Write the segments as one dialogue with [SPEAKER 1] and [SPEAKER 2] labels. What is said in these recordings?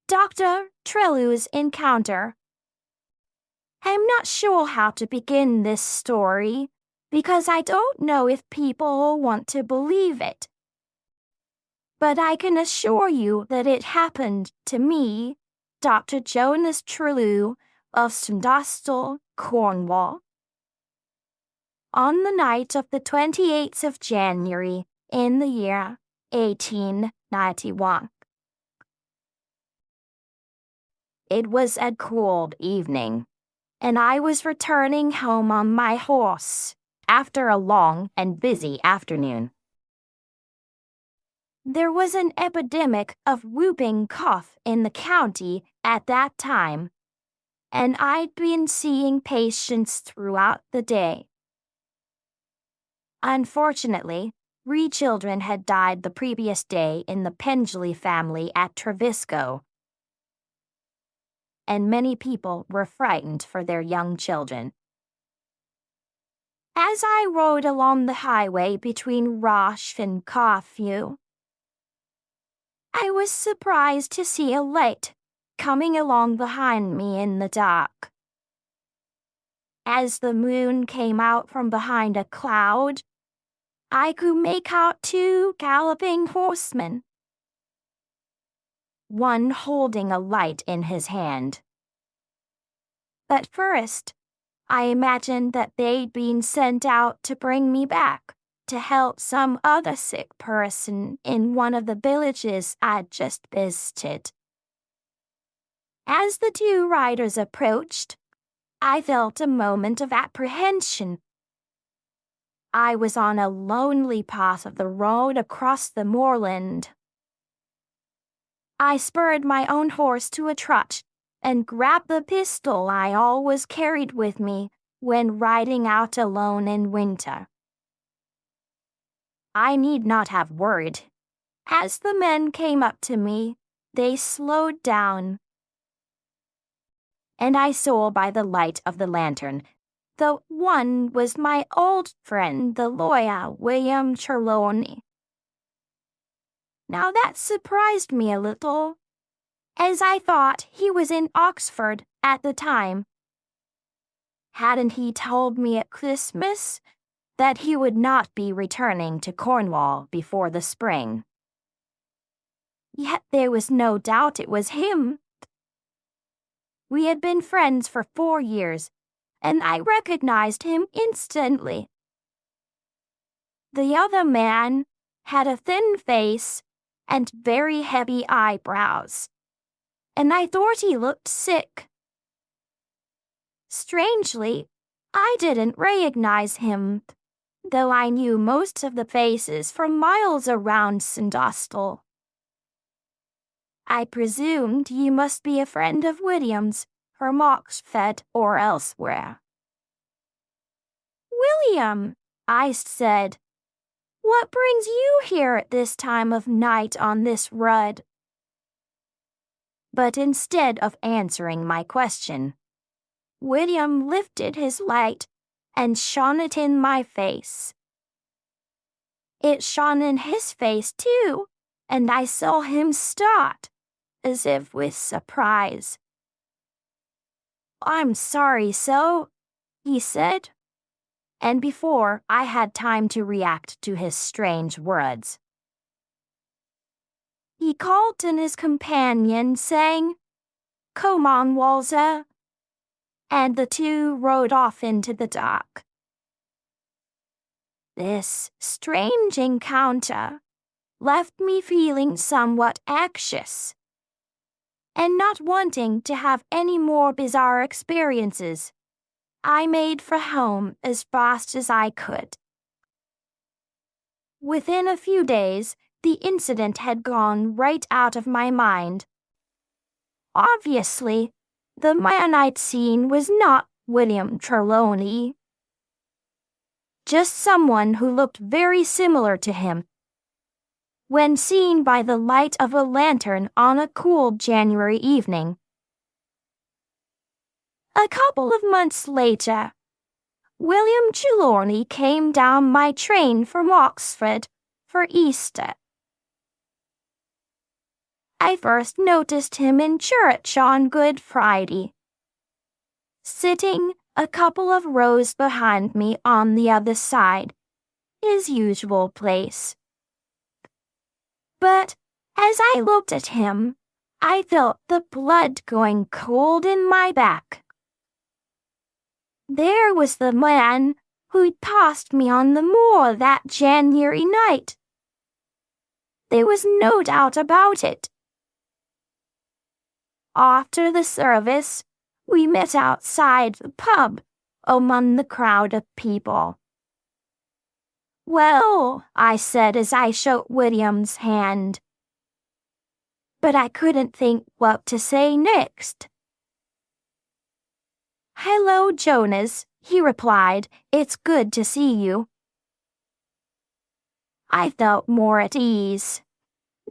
[SPEAKER 1] Dr. Trelew's encounter. I'm not sure how to begin this story because I don't know if people will want to believe it. But I can assure you that it happened to me, Dr. Jonas Trelew of Sandastal, Cornwall, on the night of the 28th of January in the year 1891. It was a cold evening, and I was returning home on my horse after a long and busy afternoon. There was an epidemic of whooping cough in the county at that time, and I'd been seeing patients throughout the day. Unfortunately, 3 children had died the previous day in the Pendley family at Trevisco, and many people were frightened for their young children. As I rode along the highway between Roche and Corfu, I was surprised to see a light coming along behind me in the dark. As the moon came out from behind a cloud, I could make out 2 galloping horsemen, one holding a light in his hand. At first, I imagined that they'd been sent out to bring me back to help some other sick person in one of the villages I'd just visited. As the 2 riders approached, I felt a moment of apprehension. I was on a lonely path of the road across the moorland. I spurred my own horse to a trot and grabbed the pistol I always carried with me when riding out alone in winter. I need not have worried. As the men came up to me, they slowed down, and I saw by the light of the lantern that one was my old friend, the lawyer William Trelawney. Now that surprised me a little, as I thought he was in Oxford at the time. Hadn't he told me at Christmas that he would not be returning to Cornwall before the spring? Yet there was no doubt it was him. We had been friends for 4 years, and I recognized him instantly. The other man had a thin face and very heavy eyebrows, and I thought he looked sick. Strangely, I didn't recognize him, though I knew most of the faces for miles around Sandastal. I presumed you must be a friend of William's from Oxford or elsewhere. William, I said, what brings you here at this time of night on this road? But instead of answering my question, William lifted his light and shone it in my face. It shone in his face too, and I saw him start, as if with surprise. I'm sorry, so, he said, and before I had time to react to his strange words, he called to his companion, saying, "Come on, Walter," and the 2 rode off into the dark. This strange encounter left me feeling somewhat anxious, and not wanting to have any more bizarre experiences, I made for home as fast as I could. Within a few days, the incident had gone right out of my mind. Obviously, the man I'd seen was not William Trelawney, just someone who looked very similar to him when seen by the light of a lantern on a cool January evening. A couple of months later, William Trelawney came down my train from Oxford for Easter. I first noticed him in church on Good Friday, sitting a couple of rows behind me on the other side, his usual place. But as I looked at him, I felt the blood going cold in my back. There was the man who'd passed me on the moor that January night. There was no doubt about it. After the service, we met outside the pub among the crowd of people. "Well," I said as I shook William's hand. But I couldn't think what to say next. "Hello, Jonas," he replied. "It's good to see you." I felt more at ease.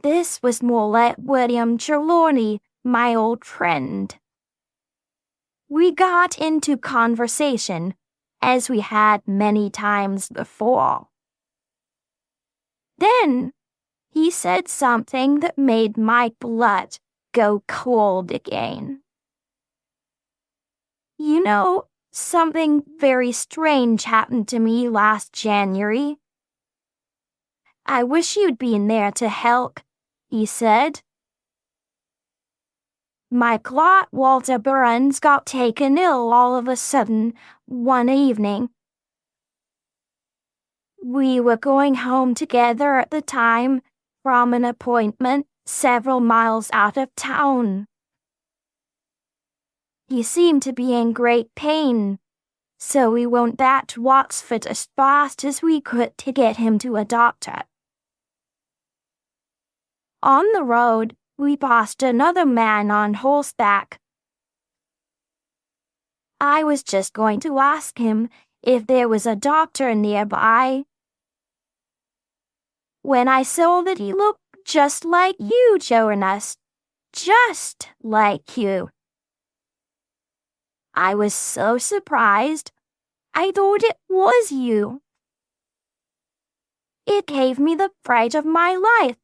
[SPEAKER 1] This was more like William Trelawney, my old friend. We got into conversation, as we had many times before. Then he said something that made my blood go cold again. "You know, something very strange happened to me last January. I wish you'd been there to help," he said. My clot Walter Burns got taken ill all of a sudden one evening. We were going home together at the time from an appointment several miles out of town. He seemed to be in great pain, so we went back to Oxford as fast as we could to get him to a doctor. On the road, we passed another man on horseback. I was just going to ask him if there was a doctor nearby, when I saw that he looked just like you, Jonas. Just like you. I was so surprised, I thought it was you. It gave me the fright of my life.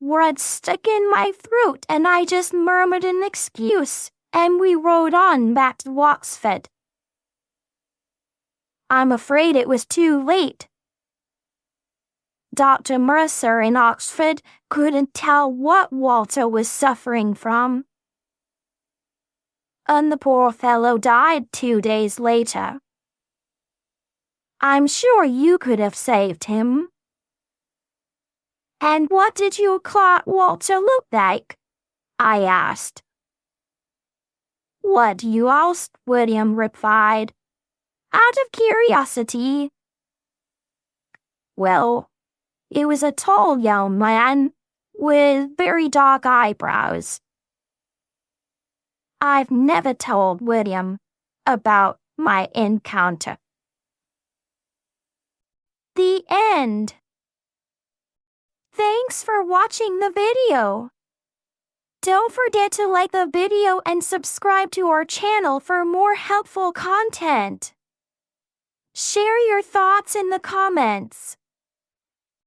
[SPEAKER 1] Words stuck in my throat and I just murmured an excuse, and we rode on back to Oxford. I'm afraid it was too late. Dr. Mercer in Oxford couldn't tell what Walter was suffering from. And the poor fellow died 2 days later. I'm sure you could have saved him. And what did your clot Walter look like? I asked. What do you ask? William replied, out of curiosity. Well, he was a tall young man with very dark eyebrows. I've never told William about my encounter. The end. Thanks for watching the video. Don't forget to like the video and subscribe to our channel for more helpful content. Share your thoughts in the comments.